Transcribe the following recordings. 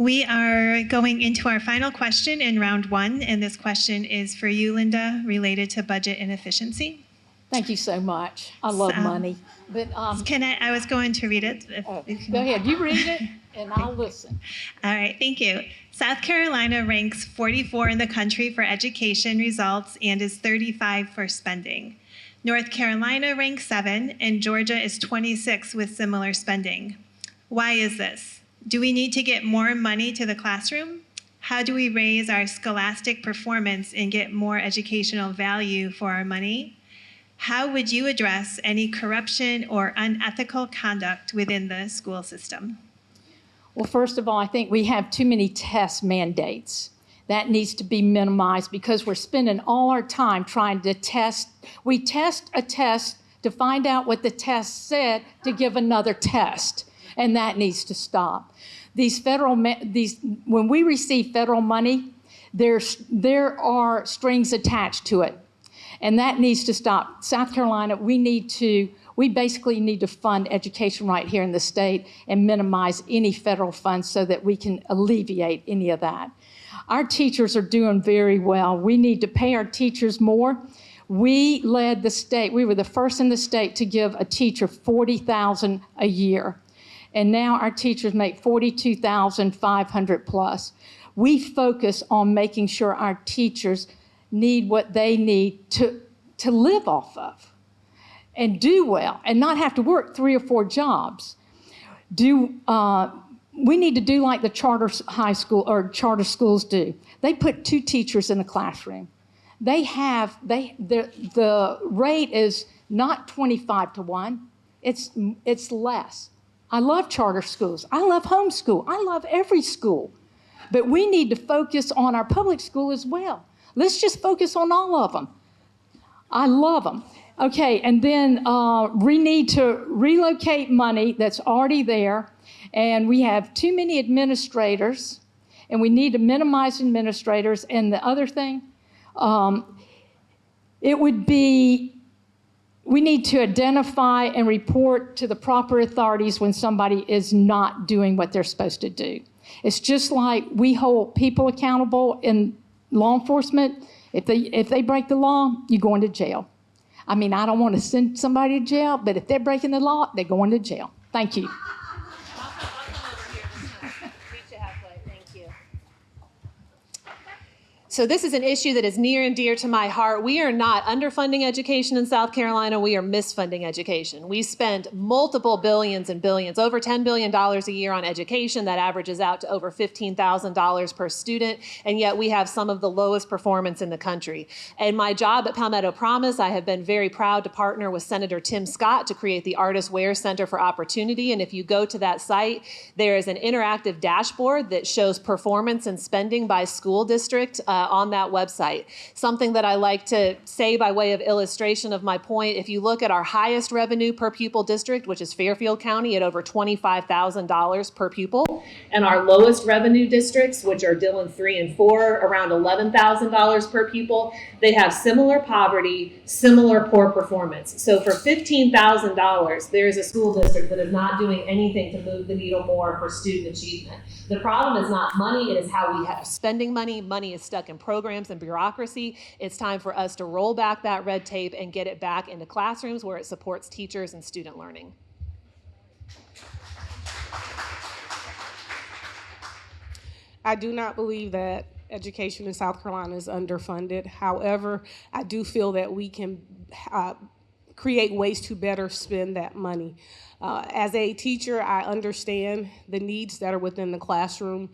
We are going into our final question in round one, and this question is for you, Linda, related to budget and efficiency. Thank you so much. I love money. But I was going to read it. Go ahead. You read it, and I'll listen. All right. Thank you. South Carolina ranks 44 in the country for education results and is 35 for spending. North Carolina ranks 7, and Georgia is 26 with similar spending. Why is this? Do we need to get more money to the classroom? How do we raise our scholastic performance and get more educational value for our money? How would you address any corruption or unethical conduct within the school system? Well, first of all, I think we have too many test mandates. That needs to be minimized because we're spending all our time trying to test. We test a test to find out what the test said to give another test. And that needs to stop. When we receive federal money, there are strings attached to it, and that needs to stop. South Carolina, we basically need to fund education right here in the state and minimize any federal funds so that we can alleviate any of that. Our teachers are doing very well. We need to pay our teachers more. We led the state. We were the first in the state to give a teacher $40,000 a year. And now our teachers make $42,500 plus. We focus on making sure our teachers need what they need to live off of and do well and not have to work 3 or 4 jobs. We need to do like the charter high school or charter schools do. They put 2 teachers in a classroom. The rate is not 25 to 1. It's less. I love charter schools. I love homeschool. I love every school. But we need to focus on our public school as well. Let's just focus on all of them. I love them. Okay, and then we need to relocate money that's already there. And we have too many administrators, and we need to minimize administrators. And the other thing, we need to identify and report to the proper authorities when somebody is not doing what they're supposed to do. It's just like we hold people accountable in law enforcement. If they break the law, you're going to jail. I mean, I don't want to send somebody to jail, but if they're breaking the law, they're going to jail. Thank you. So this is an issue that is near and dear to my heart. We are not underfunding education in South Carolina. We are misfunding education. We spend multiple billions and billions, over $10 billion a year on education. That averages out to over $15,000 per student. And yet we have some of the lowest performance in the country. In my job at Palmetto Promise, I have been very proud to partner with Senator Tim Scott to create the Artist Ware Center for Opportunity. And if you go to that site, there is an interactive dashboard that shows performance and spending by school district on that website. Something that I like to say by way of illustration of my point, if you look at our highest revenue per pupil district, which is Fairfield County at over $25,000 per pupil, and our lowest revenue districts, which are Dillon 3 and 4, around $11,000 per pupil, they have similar poverty, similar poor performance. So for $15,000, there is a school district that is not doing anything to move the needle more for student achievement. The problem is not money, it is how we have spending money. Money is stuck in programs and bureaucracy. It's time for us to roll back that red tape and get it back into classrooms where it supports teachers and student learning. I do not believe that education in South Carolina is underfunded. However, I do feel that we can create ways to better spend that money. As a teacher, I understand the needs that are within the classroom.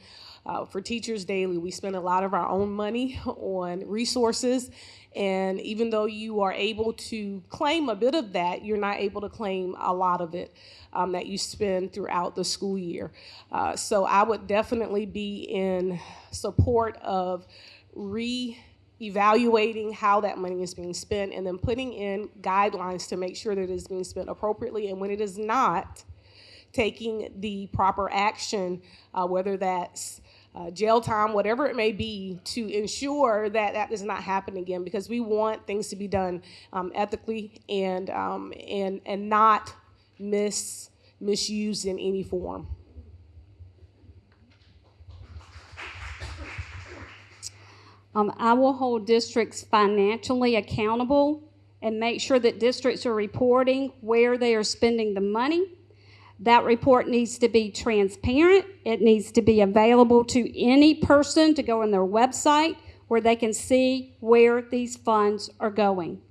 For Teachers Daily, we spend a lot of our own money on resources, and even though you are able to claim a bit of that, you're not able to claim a lot of it that you spend throughout the school year. So I would definitely be in support of evaluating how that money is being spent and then putting in guidelines to make sure that it is being spent appropriately, and when it is not, taking the proper action, whether that's jail time, whatever it may be, to ensure that that does not happen again, because we want things to be done ethically and not misused in any form. I will hold districts financially accountable and make sure that districts are reporting where they are spending the money. That report needs to be transparent. It needs to be available to any person to go on their website where they can see where these funds are going.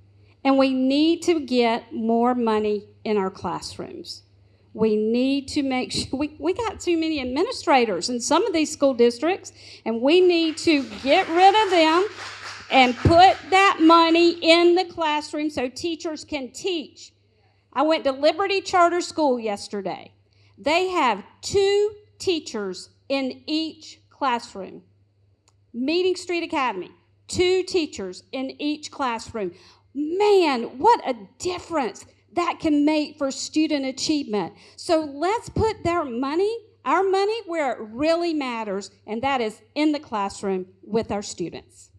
And we need to get more money in our classrooms. We need to make sure, we got too many administrators in some of these school districts, and we need to get rid of them and put that money in the classroom so teachers can teach. I went to Liberty Charter School yesterday. They have 2 teachers in each classroom. Meeting Street Academy, 2 teachers in each classroom. Man, what a difference that can make for student achievement. So let's put our money, where it really matters, and that is in the classroom with our students.